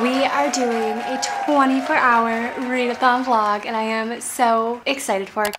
We are doing a 24-hour readathon vlog and I am so excited for it.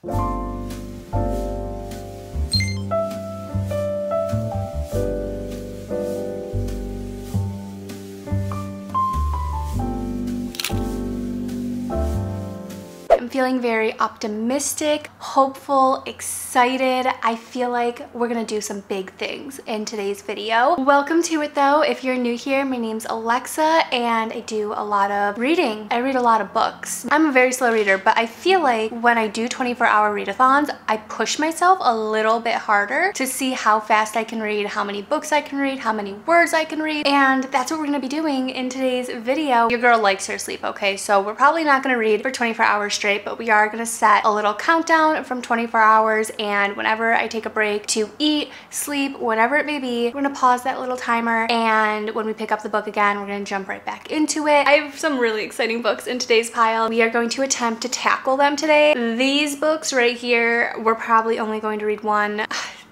I'm feeling very optimistic, hopeful, excited. I feel like we're gonna do some big things in today's video. Welcome to it though. If you're new here, my name's Alexa and I do a lot of reading. I read a lot of books. I'm a very slow reader, but I feel like when I do 24-hour readathons, I push myself a little bit harder to see how fast I can read, how many books I can read, how many words I can read, and that's what we're gonna be doing in today's video. Your girl likes her sleep, okay? So we're probably not gonna read for 24 hours straight, but we are gonna set a little countdown from 24 hours, and whenever I take a break to eat, sleep, whatever it may be, we're gonna pause that little timer, and when we pick up the book again, we're gonna jump right back into it. I have some really exciting books in today's pile. We are going to attempt to tackle them today. These books right here, we're probably only going to read one.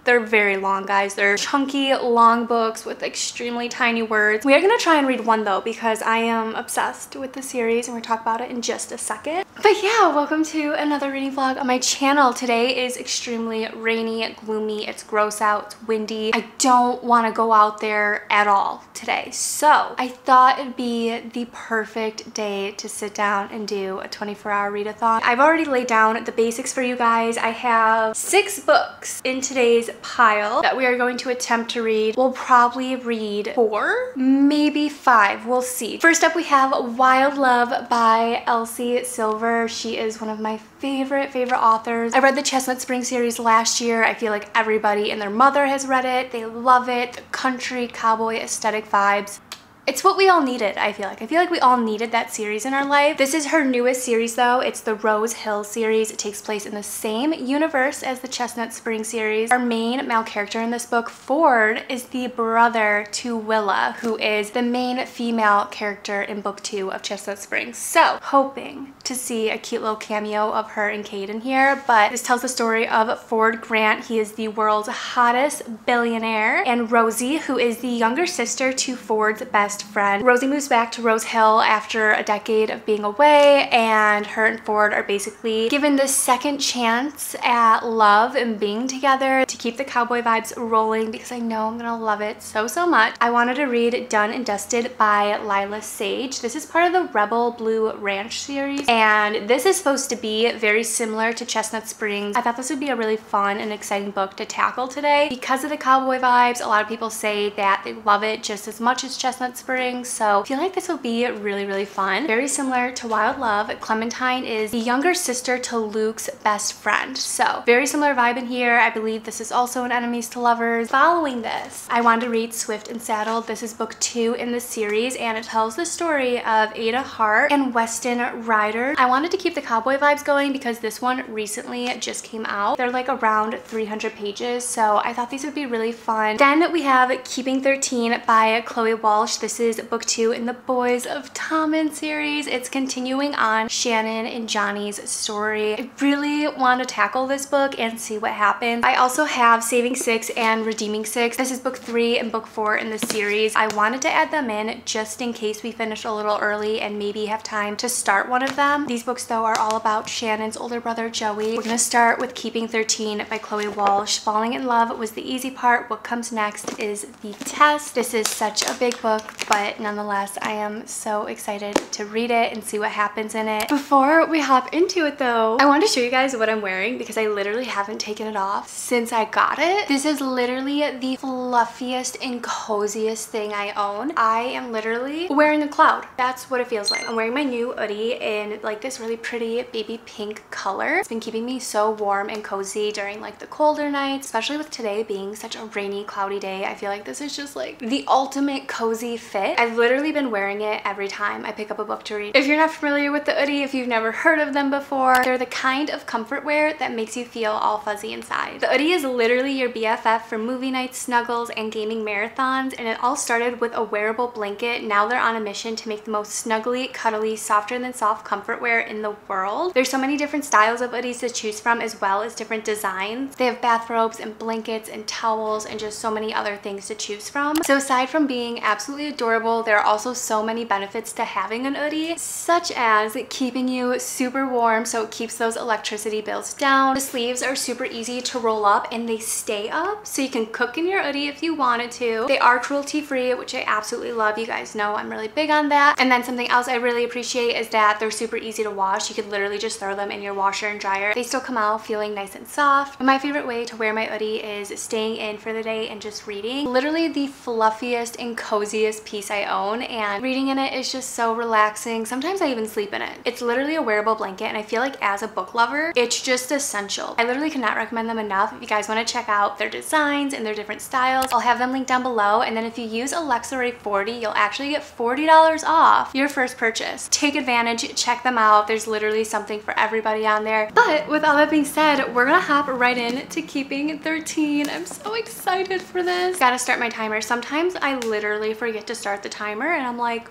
They're very long, guys. They're chunky, long books with extremely tiny words. We are gonna try and read one though, because I am obsessed with the series and we'll talk about it in just a second. But yeah, welcome to another reading vlog on my channel. Today is extremely rainy, gloomy, it's gross out, it's windy. I don't wanna go out there at all today. So I thought it'd be the perfect day to sit down and do a 24-hour readathon. I've already laid down the basics for you guys. I have 6 books in today's pile that we are going to attempt to read. We'll probably read 4, maybe 5, we'll see. First up we have Wild Love by Elsie Silver. She is one of my favorite authors. I read the Chestnut Spring series last year. I feel like everybody and their mother has read it. They love it. The country cowboy aesthetic vibes. It's what we all needed, I feel like. I feel like we all needed that series in our life. This is her newest series though. It's the Rose Hill series. It takes place in the same universe as the Chestnut Spring series. Our main male character in this book, Ford, is the brother to Willa, who is the main female character in book 2 of Chestnut Spring. So, hoping to see a cute little cameo of her and Cade in here, but this tells the story of Ford Grant. He is the world's hottest billionaire, and Rosie, who is the younger sister to Ford's best friend. Rosie moves back to Rose Hill after a decade of being away, and her and Ford are basically given this second chance at love and being together to keep the cowboy vibes rolling, because I know I'm gonna love it so much. I wanted to read Done and Dusted by Lila Sage. This is part of the Rebel Blue Ranch series, and this is supposed to be very similar to Chestnut Springs. I thought this would be a really fun and exciting book to tackle today because of the cowboy vibes. A lot of people say that they love it just as much as Chestnut Spring, so I feel like this will be really fun. Very similar to Wild Love, Clementine is the younger sister to Luke's best friend, so very similar vibe in here. I believe this is also an enemies to lovers. Following this, I wanted to read Swift and Saddled. This is book 2 in the series, and it tells the story of Ada Hart and Weston Ryder. I wanted to keep the cowboy vibes going because this one recently just came out. They're like around 300 pages, so I thought these would be really fun. Then we have Keeping 13 by Chloe Walsh. This is book 2 in the Boys of Tommen series. It's continuing on Shannon and Johnny's story. I really want to tackle this book and see what happens. I also have Saving 6 and Redeeming 6. This is book 3 and book 4 in the series. I wanted to add them in just in case we finish a little early and maybe have time to start one of them. These books though are all about Shannon's older brother Joey. We're gonna start with Keeping 13 by Chloe Walsh. Falling in love was the easy part. What comes next is the test. This is such a big book, but nonetheless, I am so excited to read it and see what happens in it. Before we hop into it though, I want to show you guys what I'm wearing because I literally haven't taken it off since I got it. This is literally the fluffiest and coziest thing I own. I am literally wearing a cloud. That's what it feels like. I'm wearing my new hoodie in like this really pretty baby pink color. It's been keeping me so warm and cozy during like the colder nights, especially with today being such a rainy, cloudy day. I feel like this is just like the ultimate cozy fit. I've literally been wearing it every time I pick up a book to read. If you're not familiar with the hoodie, if you've never heard of them before, they're the kind of comfort wear that makes you feel all fuzzy inside. The hoodie is literally your BFF for movie nights, snuggles, and gaming marathons, and it all started with a wearable blanket. Now they're on a mission to make the most snuggly, cuddly, softer than soft comfort comfort wear in the world. There's so many different styles of hoodies to choose from, as well as different designs. They have bathrobes and blankets and towels and just so many other things to choose from. So aside from being absolutely adorable, there are also so many benefits to having an hoodie, such as keeping you super warm so it keeps those electricity bills down. The sleeves are super easy to roll up and they stay up, so you can cook in your hoodie if you wanted to. They are cruelty free, which I absolutely love. You guys know I'm really big on that. And then something else I really appreciate is that they're super easy to wash. You could literally just throw them in your washer and dryer. They still come out feeling nice and soft. And my favorite way to wear my hoodie is staying in for the day and just reading. Literally the fluffiest and coziest piece I own, and reading in it is just so relaxing. Sometimes I even sleep in it. It's literally a wearable blanket, and I feel like as a book lover, it's just essential. I literally cannot recommend them enough. If you guys want to check out their designs and their different styles, I'll have them linked down below. And then if you use xoxo40, you'll actually get $40 off your first purchase. Take advantage, check them out. There's literally something for everybody on there. But with all that being said, we're gonna hop right in to keeping 13. I'm so excited for this. Gotta start my timer. Sometimes I literally forget to start the timer and I'm like,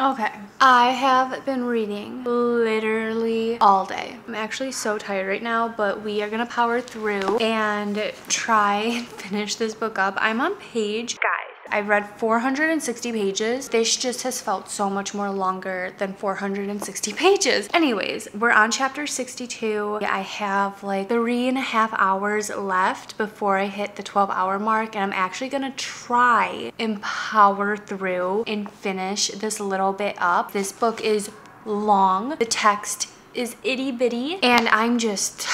okay. I have been reading literally all day. I'm actually so tired right now, but we are gonna power through and try and finish this book up. I'm on page, guys, I've read 460 pages. This just has felt so much more longer than 460 pages. Anyways, we're on chapter 62. I have like 3.5 hours left before I hit the 12-hour mark, and I'm actually gonna try and power through and finish this little bit up. This book is long. The text is itty bitty, and I'm just,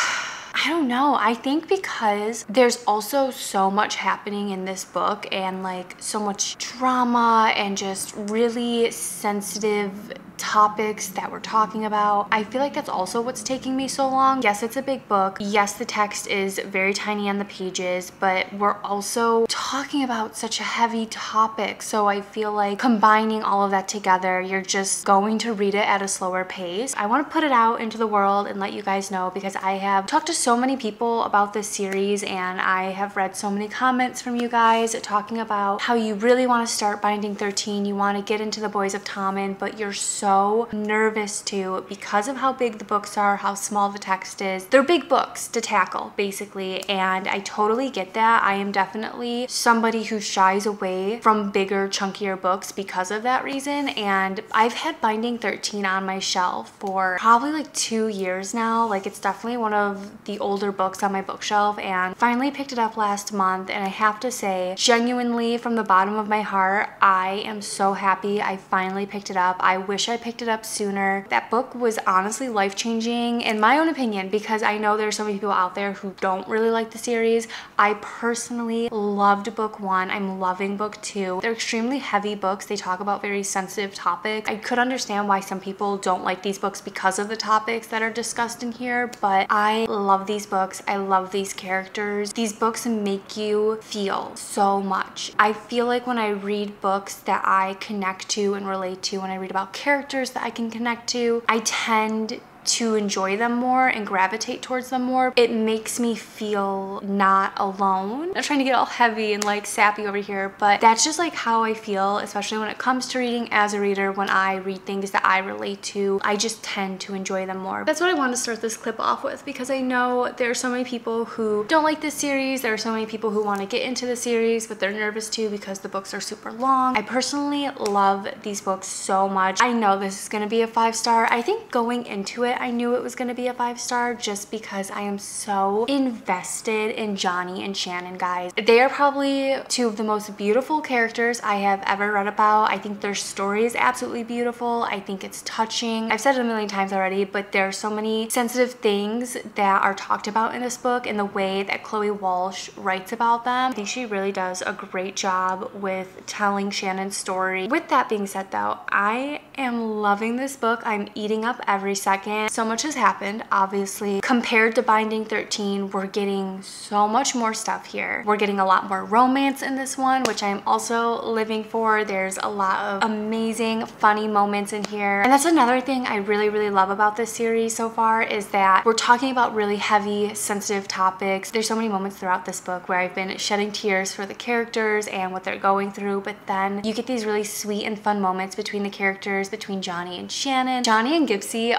I don't know. I think because there's also so much happening in this book, and like so much drama and just really sensitive topics that we're talking about. I feel like that's also what's taking me so long. Yes, it's a big book. Yes, the text is very tiny on the pages, but we're also talking about such a heavy topic. So I feel like combining all of that together, you're just going to read it at a slower pace. I want to put it out into the world and let you guys know, because I have talked to so many people about this series, and I have read so many comments from you guys talking about how you really want to start binding 13. You want to get into the Boys of Tommen, but you're so nervous to, because of how big the books are, how small the text is. They're big books to tackle, basically, and I totally get that. I am definitely somebody who shies away from bigger, chunkier books because of that reason, and I've had Binding 13 on my shelf for probably like 2 years now. Like, it's definitely one of the older books on my bookshelf, and finally picked it up last month, and I have to say, genuinely, from the bottom of my heart, I am so happy I finally picked it up. I wish I picked it up sooner. That book was honestly life-changing in my own opinion, because I know there's so many people out there who don't really like the series. I personally loved book 1. I'm loving book 2. They're extremely heavy books. They talk about very sensitive topics. I could understand why some people don't like these books because of the topics that are discussed in here, but I love these books. I love these characters. These books make you feel so much. I feel like when I read books that I connect to and relate to, when I read about characters that I can connect to, I tend to enjoy them more and gravitate towards them more. It makes me feel not alone. I'm not trying to get all heavy and like sappy over here, but that's just like how I feel, especially when it comes to reading as a reader. When I read things that I relate to, I just tend to enjoy them more. That's what I want to start this clip off with, because I know there are so many people who don't like this series. There are so many people who want to get into the series, but they're nervous too because the books are super long. I personally love these books so much. I know this is going to be a 5-star. I think going into it, I knew it was going to be a 5-star just because I am so invested in Johnny and Shannon, guys. They are probably two of the most beautiful characters I have ever read about. I think their story is absolutely beautiful. I think it's touching. I've said it a million times already, but there are so many sensitive things that are talked about in this book, and the way that Chloe Walsh writes about them. I think she really does a great job with telling Shannon's story. With that being said though, I am loving this book. I'm eating up every second. So much has happened, obviously. Compared to Binding 13, we're getting so much more stuff here. We're getting a lot more romance in this one, which I'm also living for. There's a lot of amazing, funny moments in here. And that's another thing I really love about this series so far, is that we're talking about really heavy, sensitive topics. There's so many moments throughout this book where I've been shedding tears for the characters and what they're going through, but then you get these really sweet and fun moments between the characters, between Johnny and Shannon. Johnny and Gibbsy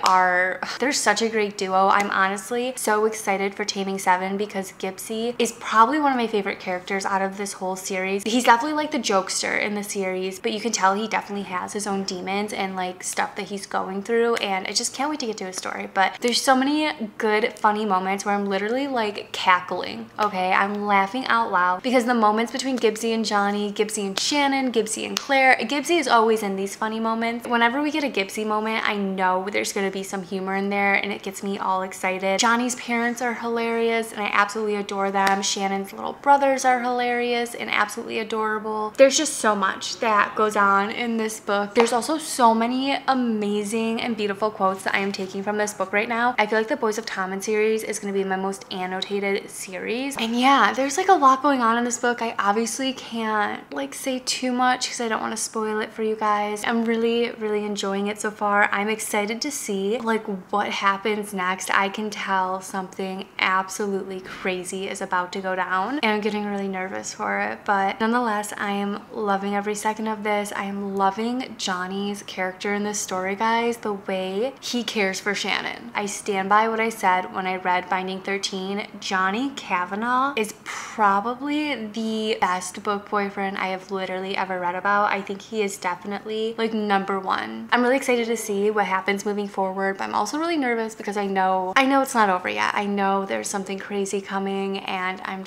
they're such a great duo. I'm honestly so excited for Taming 7 because Gibbsy is probably one of my favorite characters out of this whole series. He's definitely like the jokester in the series, but you can tell he definitely has his own demons and like stuff that he's going through, and I just can't wait to get to his story. But there's so many good, funny moments where I'm literally like cackling, okay? I'm laughing out loud because the moments between Gibbsy and Johnny, Gibbsy and Shannon, Gibbsy and Claire, Gibbsy is always in these funny moments. Whenever we get a Gibbsy moment, I know there's gonna be some humor in there, and it gets me all excited. Johnny's parents are hilarious and I absolutely adore them. Shannon's little brothers are hilarious and absolutely adorable. There's just so much that goes on in this book. There's also so many amazing and beautiful quotes that I am taking from this book right now. I feel like the Boys of Tommen series is going to be my most annotated series. And yeah, there's like a lot going on in this book. I obviously can't like say too much because I don't want to spoil it for you guys. I'm really enjoying it so far. I'm excited to see like what happens next. I can tell something absolutely crazy is about to go down, and I'm getting really nervous for it, but nonetheless, I am loving every second of this. I am loving Johnny's character in this story, guys. The way he cares for Shannon. I stand by what I said when I read Binding 13. Johnny Kavanaugh is probably the best book boyfriend I have literally ever read about. I think he is definitely like number 1. I'm really excited to see what happens moving forward, but I'm also really nervous because I know it's not over yet. I know there's something crazy coming, and I'm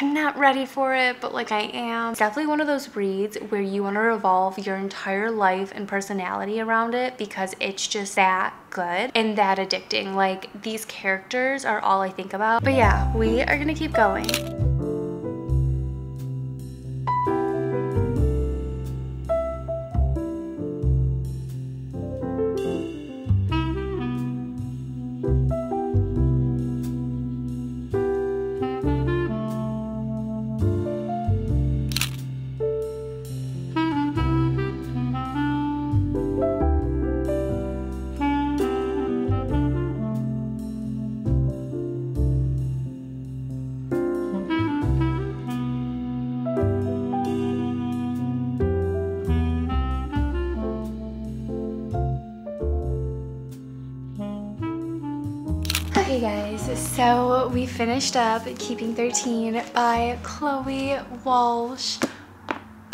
not ready for it, but like I am. It's definitely one of those reads where you want to revolve your entire life and personality around it because it's just that good and that addicting. Like, these characters are all I think about. But yeah, we are gonna keep going. Okay guys, so we finished up Keeping 13 by Chloe Walsh.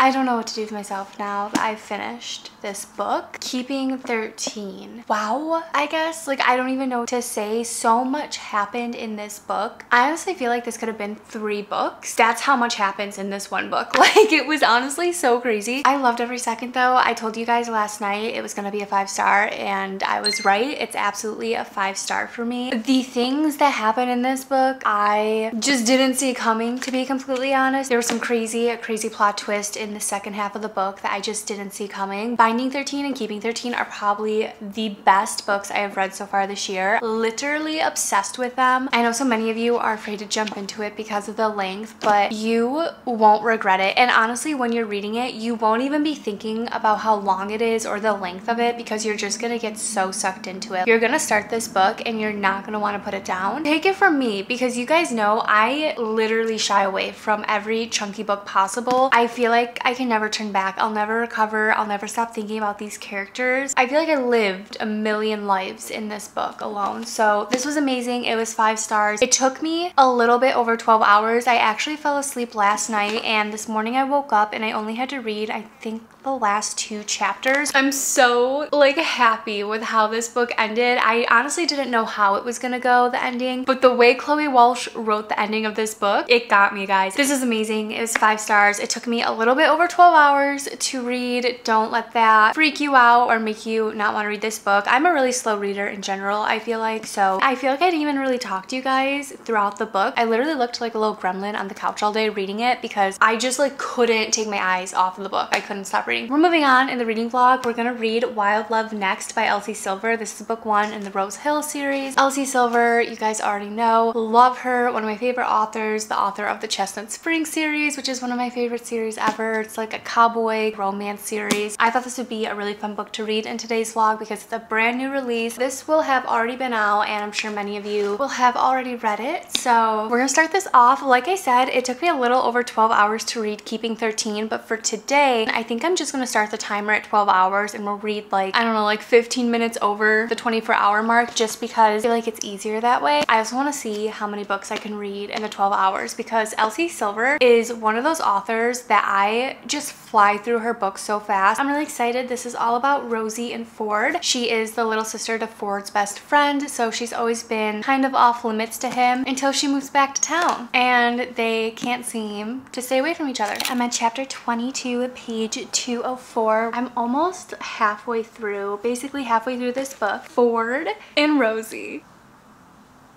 I don't know what to do with myself now that I've finished this book. Keeping 13. Wow, I guess. Like, I don't even know what to say. So much happened in this book. I honestly feel like this could have been 3 books. That's how much happens in this one book. Like, it was honestly so crazy. I loved every second though. I told you guys last night it was gonna be a 5-star, and I was right. It's absolutely a 5-star for me. The things that happen in this book, I just didn't see coming, to be completely honest. There was some crazy plot twist in in the second half of the book that I just didn't see coming. Binding 13 and Keeping 13 are probably the best books I have read so far this year. Literally obsessed with them. I know so many of you are afraid to jump into it because of the length, but you won't regret it. And honestly, when you're reading it, you won't even be thinking about how long it is or the length of it because you're just gonna get so sucked into it. You're gonna start this book and you're not gonna want to put it down. Take it from me, because you guys know I literally shy away from every chunky book possible. I feel like I can never turn back. I'll never recover. I'll never stop thinking about these characters. I feel like I lived a million lives in this book alone. So this was amazing. It was 5 stars. It took me a little bit over 12 hours. I actually fell asleep last night, and this morning I woke up and I only had to read, I think, the last 2 chapters. I'm so like happy with how this book ended. I honestly didn't know how it was gonna go, the ending, but the way Chloe Walsh wrote the ending of this book, it got me, guys. This is amazing. It was 5 stars. It took me a little bit over 12 hours to read. Don't let that freak you out or make you not want to read this book. I'm a really slow reader in general, I feel like, so I feel like I didn't even really talk to you guys throughout the book. I literally looked like a little gremlin on the couch all day reading it because I just like couldn't take my eyes off of the book. I couldn't stop reading. We're moving on in the reading vlog. We're gonna read Wild Love next by Elsie Silver. This is book 1 in the Rose Hill series. Elsie Silver, you guys already know, love her, one of my favorite authors, the author of the Chestnut Spring series, which is one of my favorite series ever. It's like a cowboy romance series. I thought this would be a really fun book to read in today's vlog because it's a brand new release. This will have already been out, and I'm sure many of you will have already read it. So we're gonna start this off. Like I said, it took me a little over 12 hours to read Keeping 13, but for today, I think I'm just gonna start the timer at 12 hours and we'll read like, I don't know, like 15 minutes over the 24-hour mark, just because I feel like it's easier that way. I also want to see how many books I can read in the 12 hours because Elsie Silver is one of those authors that I just fly through her books so fast. I'm really excited. This is all about Rosie and Ford. She is the little sister to Ford's best friend, so she's always been kind of off limits to him until she moves back to town and they can't seem to stay away from each other. I'm at chapter 22, page 204. I'm almost halfway through, basically halfway through this book. Ford and Rosie.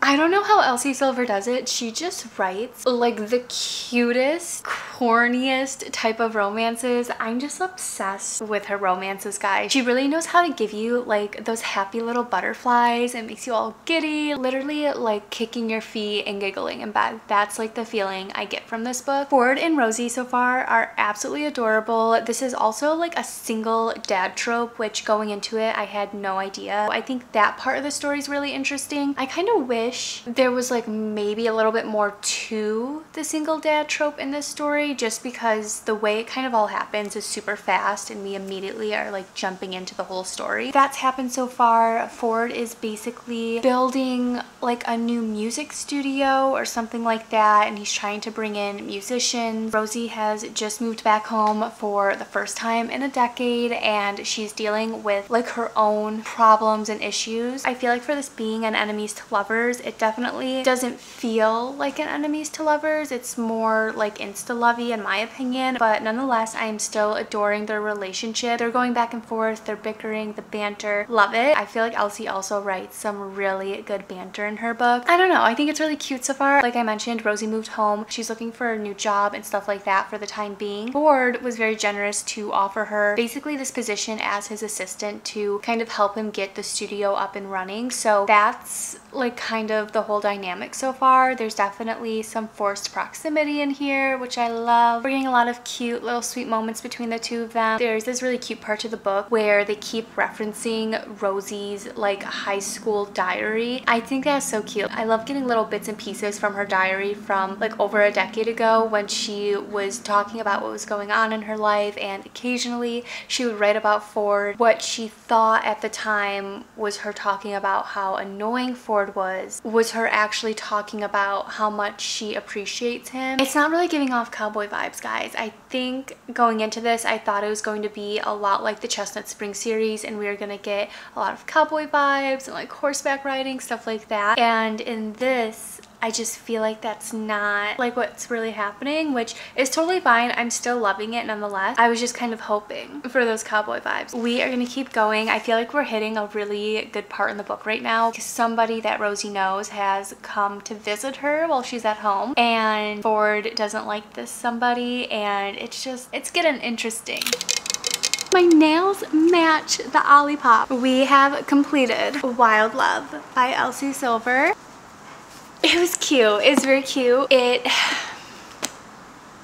I don't know how Elsie Silver does it. She just writes like the cutest, corniest type of romances. I'm just obsessed with her romances, guys. She really knows how to give you like those happy little butterflies. It makes you all giddy, literally like kicking your feet and giggling in bed. That's like the feeling I get from this book. Ford and Rosie so far are absolutely adorable. This is also like a single dad trope, which going into it, I had no idea. I think that part of the story is really interesting. I kind of wish there was like maybe a little bit more to the single dad trope in this story, just because the way it kind of all happens is super fast and we immediately are like jumping into the whole story. That's happened so far. Ford is basically building like a new music studio or something like that, and he's trying to bring in musicians. Rosie has just moved back home for the first time in a decade and she's dealing with like her own problems and issues. I feel like for this being an enemies to lovers, it definitely doesn't feel like an enemies to lovers. It's more like insta-lovey in my opinion, but nonetheless, I am still adoring their relationship. They're going back and forth, they're bickering, the banter, love it. I feel like Elsie also writes some really good banter in her book. I don't know, I think it's really cute so far. Like I mentioned, Rosie moved home. She's looking for a new job and stuff like that for the time being. Ford was very generous to offer her basically this position as his assistant to kind of help him get the studio up and running. So that's like kind of the whole dynamic so far. There's definitely some forced proximity in here, which I love. We're getting a lot of cute little sweet moments between the two of them. There's this really cute part to the book where they keep referencing Rosie's like high school diary. I think that's so cute. I love getting little bits and pieces from her diary from like over a decade ago when she was talking about what was going on in her life, and occasionally she would write about Ford. What she thought at the time was her talking about how annoying Ford was her actually talking about how much she appreciates him. It's not really giving off cowboy vibes, guys. I think going into this, I thought it was going to be a lot like the Chestnut Spring series and we were gonna get a lot of cowboy vibes and like horseback riding, stuff like that. And in this, I just feel like that's not like what's really happening, which is totally fine. I'm still loving it nonetheless. I was just kind of hoping for those cowboy vibes. We are gonna keep going. I feel like we're hitting a really good part in the book right now because somebody that Rosie knows has come to visit her while she's at home, and Ford doesn't like this somebody, and it's getting interesting. My nails match the Olipop. We have completed Wild Love by Elsie Silver. It was cute. It's very cute.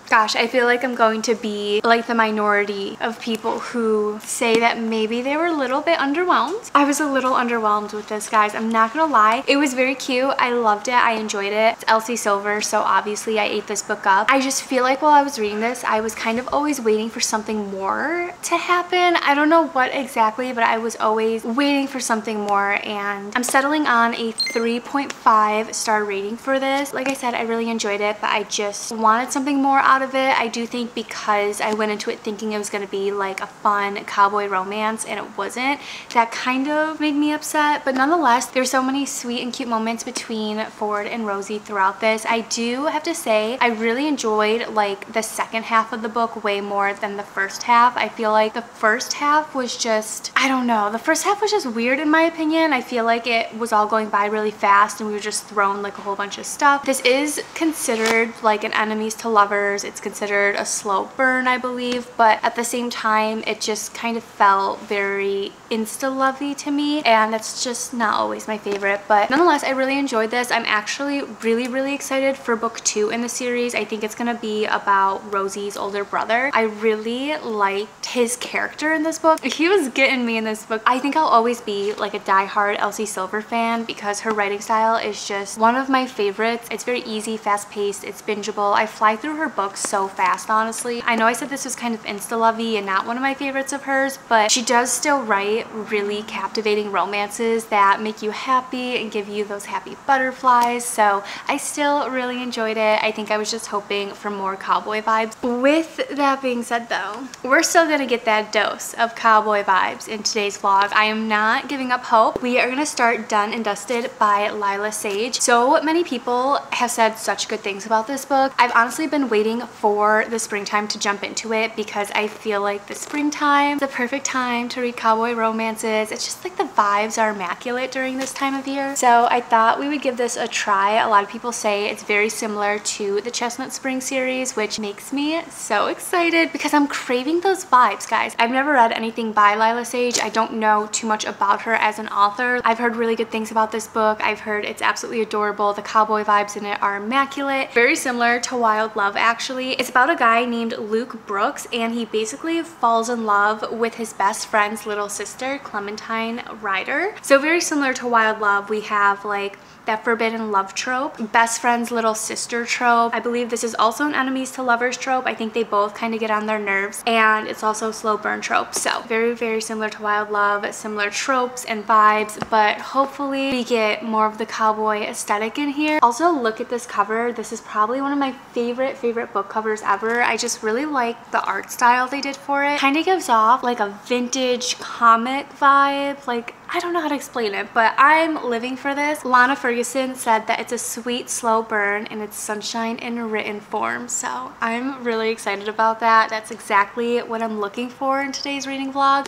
Gosh, I feel like I'm going to be like the minority of people who say that maybe they were a little bit underwhelmed. I was a little underwhelmed with this, guys. I'm not gonna lie. It was very cute. I loved it. I enjoyed it. It's Elsie Silver, so obviously I ate this book up. I just feel like while I was reading this, I was kind of always waiting for something more to happen. I don't know what exactly, but I was always waiting for something more, and I'm settling on a 3.5 star rating for this. Like I said, I really enjoyed it, but I just wanted something more out of it. I do think because I went into it thinking it was going to be like a fun cowboy romance and it wasn't, that kind of made me upset. But nonetheless, there's so many sweet and cute moments between Ford and Rosie throughout this. I do have to say I really enjoyed like the second half of the book way more than the first half. I feel like the first half was just, I don't know, the first half was just weird in my opinion. I feel like it was all going by really fast and we were just thrown like a whole bunch of stuff. This is considered like an enemies to lovers. It's considered a slow burn, I believe, but at the same time it just kind of felt very insta-lovey to me, and that's just not always my favorite. But nonetheless, I really enjoyed this. I'm actually really excited for book 2 in the series. I think it's gonna be about Rosie's older brother. I really liked his character in this book. He was getting me in this book. I think I'll always be like a diehard Elsie Silver fan because her writing style is just one of my favorites. It's very easy, fast-paced, it's bingeable. I fly through her books so fast, honestly. I know I said this was kind of insta-lovey and not one of my favorites of hers, but she does still write really captivating romances that make you happy and give you those happy butterflies. So I still really enjoyed it. I think I was just hoping for more cowboy vibes. With that being said though, we're still gonna get that dose of cowboy vibes in today's vlog. I am not giving up hope. We are gonna start Done and Dusted by Lila Sage. So many people have said such good things about this book. I've honestly been waiting for the springtime to jump into it because I feel like the springtime is the perfect time to read cowboy romances. It's just like the vibes are immaculate during this time of year. So I thought we would give this a try. A lot of people say it's very similar to the Chestnut Spring series, which makes me so excited because I'm craving those vibes, guys. I've never read anything by Lila Sage. I don't know too much about her as an author. I've heard really good things about this book. I've heard it's absolutely adorable. The cowboy vibes in it are immaculate. Very similar to Wild Love, actually. It's about a guy named Luke Brooks, and he basically falls in love with his best friend's little sister, Clementine Ryder. So very similar to Wild Love, we have like that forbidden love trope, best friend's little sister trope. I believe this is also an enemies to lovers trope. I think they both kind of get on their nerves, and it's also a slow burn trope. So very similar to Wild Love, similar tropes and vibes, but hopefully we get more of the cowboy aesthetic in here. Also, look at this cover. This is probably one of my favorite book covers ever. I just really like the art style they did for it. Kind of gives off like a vintage comic vibe. Like, I don't know how to explain it, but I'm living for this. Lana Ferguson said that it's a sweet, slow burn and it's sunshine in written form. So I'm really excited about that. That's exactly what I'm looking for in today's reading vlog.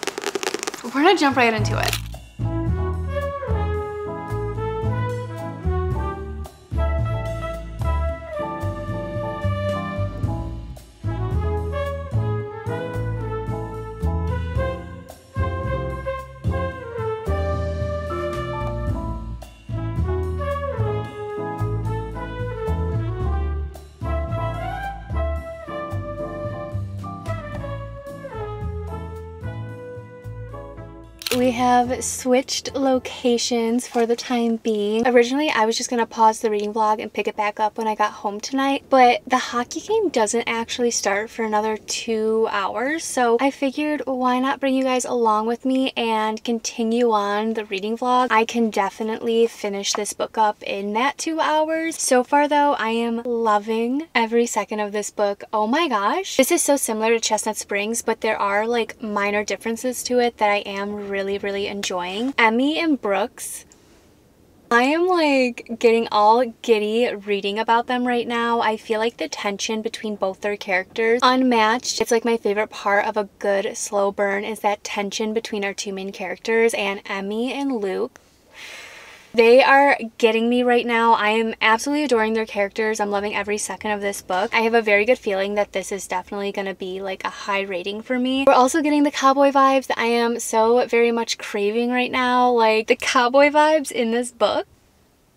We're gonna jump right into it. We have switched locations for the time being. Originally, I was just gonna pause the reading vlog and pick it back up when I got home tonight, but the hockey game doesn't actually start for another 2 hours, so I figured why not bring you guys along with me and continue on the reading vlog. I can definitely finish this book up in that 2 hours. So far though, I am loving every second of this book. Oh my gosh. This is so similar to Chestnut Springs, but there are like minor differences to it that I am really enjoying. Emmy and Brooks I am like getting all giddy reading about them right now. I feel like the tension between both their characters unmatched. It's like my favorite part of a good slow burn is that tension between our two main characters, and Emmy and Luke. They are getting me right now. I am absolutely adoring their characters. I'm loving every second of this book. I have a very good feeling that this is definitely going to be like a high rating for me. We're also getting the cowboy vibes that I am so very much craving right now. Like the cowboy vibes in this book,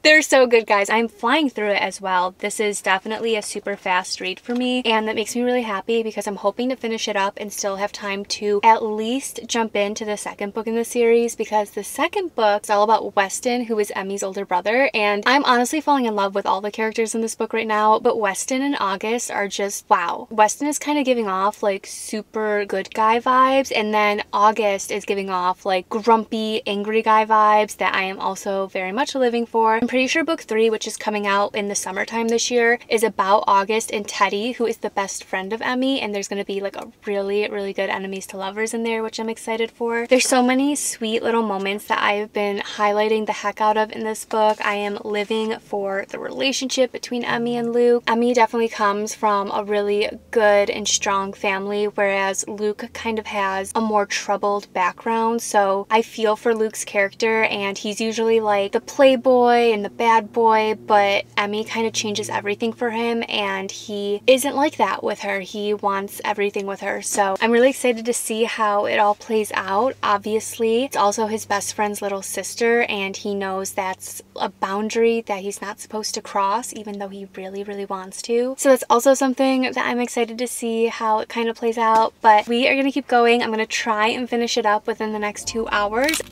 they're so good, guys. I'm flying through it as well. This is definitely a super fast read for me, and that makes me really happy because I'm hoping to finish it up and still have time to at least jump into the second book in the series, because the second book is all about Weston, who is Emmy's older brother, and I'm honestly falling in love with all the characters in this book right now, but Weston and August are just wow. Weston is kind of giving off like super good guy vibes, and then August is giving off like grumpy, angry guy vibes that I am also very much living for. I'm pretty sure book 3, which is coming out in the summertime this year, is about August and Teddy, who is the best friend of Emmy, and there's going to be like a really good enemies to lovers in there, which I'm excited for. There's so many sweet little moments that I've been highlighting the heck out of in this book. I am living for the relationship between Emmy and Luke. Emmy definitely comes from a really good and strong family, whereas Luke kind of has a more troubled background, so I feel for Luke's character, and he's usually like the playboy and the bad boy, but Emmy kind of changes everything for him, and he isn't like that with her. He wants everything with her, so I'm really excited to see how it all plays out. Obviously, it's also his best friend's little sister, and he knows that's a boundary that he's not supposed to cross, even though he really wants to. So that's also something that I'm excited to see how it kind of plays out, but we are going to keep going. I'm going to try and finish it up within the next 2 hours.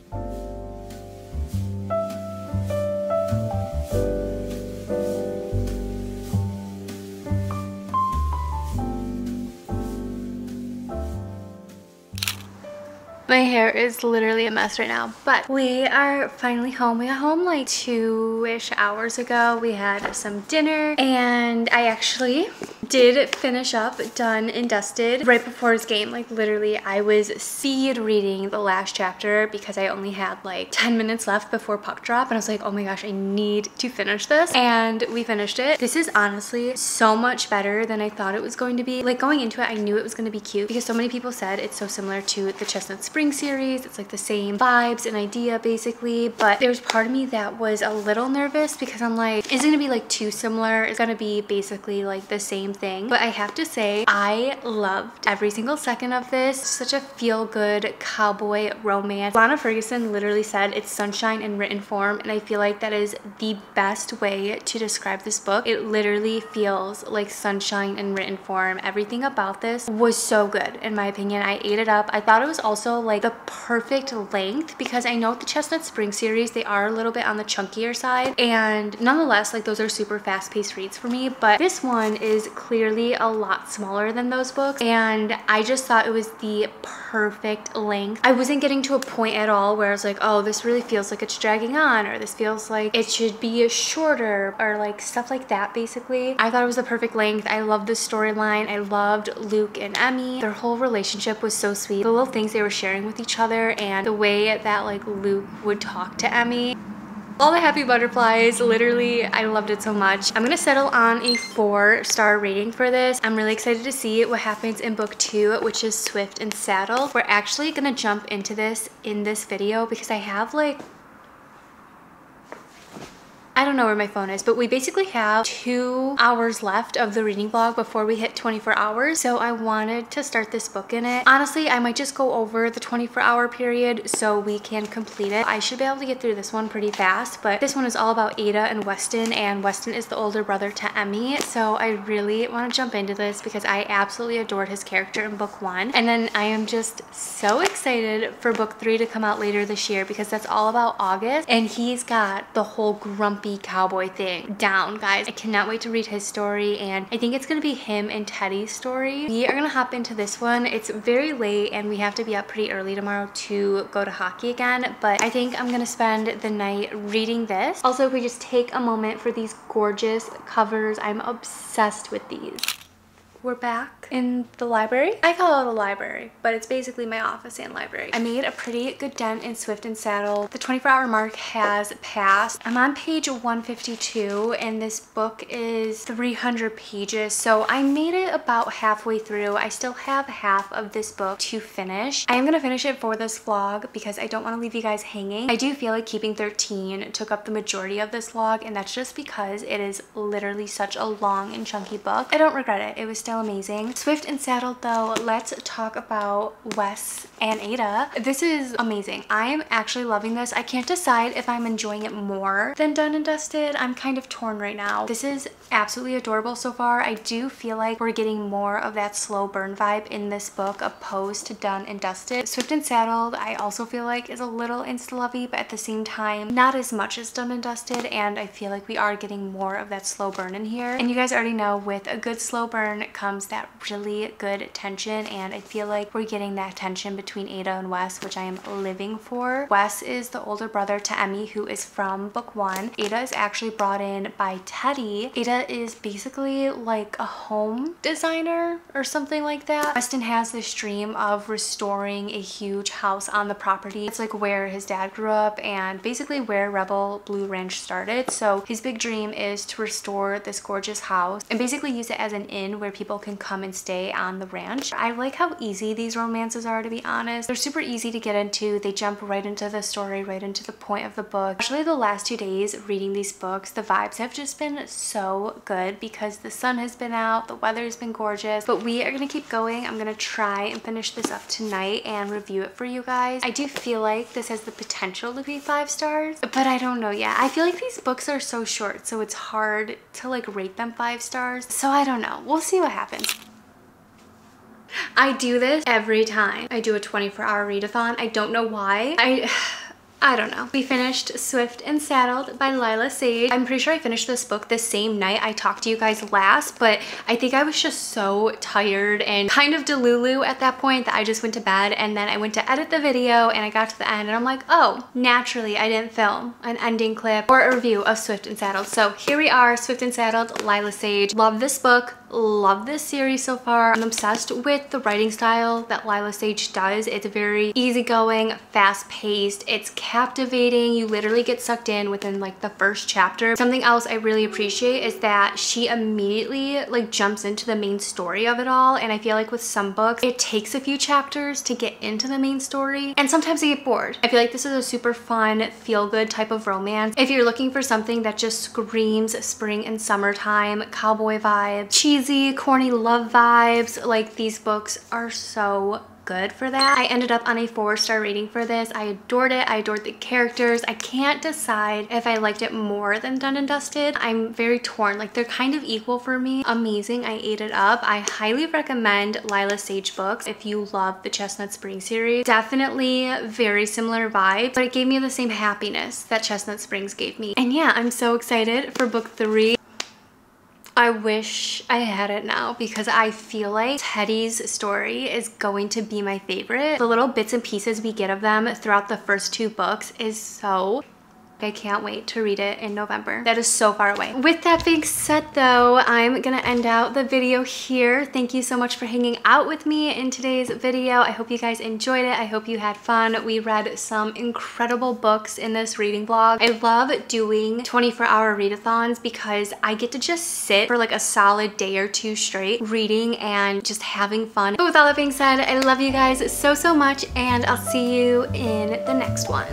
My hair is literally a mess right now, but we are finally home. We got home like 2-ish hours ago. We had some dinner, and I actually did finish up Done and Dusted right before his game. Like literally, I was speed reading the last chapter because I only had like 10 minutes left before puck drop, and I was like, oh my gosh, I need to finish this, and we finished it. This is honestly so much better than I thought it was going to be. Like going into it, I knew it was going to be cute because so many people said it's so similar to the Chestnut Spring series. It's like the same vibes and idea basically, but there was part of me that was a little nervous because I'm like, is it gonna be like too similar? It's gonna be basically like the same thing. But I have to say, I loved every single second of this. Such a feel-good cowboy romance. Lana Ferguson literally said it's sunshine in written form, and I feel like that is the best way to describe this book. It literally feels like sunshine in written form. Everything about this was so good in my opinion. I ate it up. I thought it was also like the perfect length, because I know the Chestnut Spring series, they are a little bit on the chunkier side, and nonetheless, like those are super fast-paced reads for me, but this one is clearly a lot smaller than those books, and I just thought it was the perfect length. I wasn't getting to a point at all where I was like, oh, this really feels like it's dragging on, or this feels like it should be shorter, or like stuff like that basically. I thought it was the perfect length. I loved the storyline. I loved Luke and Emmy. Their whole relationship was so sweet. The little things they were sharing with each other, and the way that like Luke would talk to Emmy. All the happy butterflies, literally, I loved it so much. I'm gonna settle on a 4-star rating for this. I'm really excited to see what happens in book 2, which is Swift and Saddle. We're actually gonna jump into this in this video because I have like, I don't know where my phone is, but we basically have 2 hours left of the reading vlog before we hit 24 hours. So I wanted to start this book in it. Honestly, I might just go over the 24-hour period so we can complete it. I should be able to get through this one pretty fast, but this one is all about Ada and Weston is the older brother to Emmy. So I really want to jump into this because I absolutely adored his character in book 1. And then I am just so excited for book 3 to come out later this year because that's all about August, and he's got the whole grumpy cowboy thing down, guys. I cannot wait to read his story, and I think it's gonna be him and Teddy's story. We are gonna hop into this one. It's very late and we have to be up pretty early tomorrow to go to hockey again, but I think I'm gonna spend the night reading this. Also, if we just take a moment for these gorgeous covers, I'm obsessed with these. we're back in the library. I call it a library, but it's basically my office and library. I made a pretty good dent in Swift and Saddle. The 24-hour mark has passed. I'm on page 152 and this book is 300 pages, so I made it about halfway through. I still have half of this book to finish. I am gonna finish it for this vlog because I don't want to leave you guys hanging. I do feel like Keeping 13 took up the majority of this vlog, and that's just because it is literally such a long and chunky book. I don't regret it. It was still amazing. Swift and Saddle though, let's talk about Wes and Ada. This is amazing. I'm actually loving this. I can't decide if I'm enjoying it more than Done and Dusted. I'm kind of torn right now. This is absolutely adorable so far. I do feel like we're getting more of that slow burn vibe in this book opposed to Done and Dusted. Swift and Saddled I also feel like is a little insta-lovey, but at the same time not as much as Done and Dusted, and I feel like we are getting more of that slow burn in here. And you guys already know with a good slow burn comes that really good tension, and I feel like we're getting that tension between Ada and Wes, which I am living for. Wes is the older brother to Emmy, who is from book 1. Ada is actually brought in by Teddy. Ada is basically like a home designer or something like that. Weston has this dream of restoring a huge house on the property. It's like where his dad grew up and basically where Rebel Blue Ranch started. So his big dream is to restore this gorgeous house and basically use it as an inn where people can come and stay on the ranch. I like how easy these romances are, to be honest. They're super easy to get into. They jump right into the story, right into the point of the book. Actually, the last 2 days reading these books, the vibes have just been so good because the sun has been out, the weather has been gorgeous, but we are gonna keep going. I'm gonna try and finish this up tonight and review it for you guys. I do feel like this has the potential to be 5 stars, but I don't know yet. I feel like these books are so short, so it's hard to like rate them 5 stars. So I don't know. We'll see what happens. I do this every time I do a 24-hour readathon. I don't know why. I don't know. We finished Swift and Saddled by Lila Sage. I'm pretty sure I finished this book the same night I talked to you guys last, but I think I was just so tired and kind of delulu at that point that I just went to bed, and then I went to edit the video and I got to the end and I'm like, oh, naturally I didn't film an ending clip or a review of Swift and Saddled. So here we are, Swift and Saddled, Lila Sage. Love this book. Love this series so far. I'm obsessed with the writing style that Lila Sage does. It's very easygoing, fast-paced. It's captivating. You literally get sucked in within like the first chapter. Something else I really appreciate is that she immediately like jumps into the main story of it all, and I feel like with some books it takes a few chapters to get into the main story and sometimes I get bored. I feel like this is a super fun, feel-good type of romance. If you're looking for something that just screams spring and summertime, cowboy vibe, cheesy, corny love vibes, like these books are so good for that. I ended up on a 4-star rating for this. I adored it. I adored the characters. I can't decide if I liked it more than Done and Dusted. I'm very torn. Like they're kind of equal for me. Amazing. I ate it up. I highly recommend Lila Sage books if you love the Chestnut Spring series. Definitely very similar vibes, but it gave me the same happiness that Chestnut Springs gave me. And yeah, I'm so excited for book 3. I wish I had it now because I feel like Teddy's story is going to be my favorite. The little bits and pieces we get of them throughout the first 2 books is so... I can't wait to read it in November. That is so far away. With that being said though, I'm gonna end out the video here. Thank you so much for hanging out with me in today's video. I hope you guys enjoyed it. I hope you had fun. We read some incredible books in this reading vlog. I love doing 24-hour readathons because I get to just sit for like a solid day or 2 straight reading and just having fun. But with all that being said, I love you guys so much and I'll see you in the next one.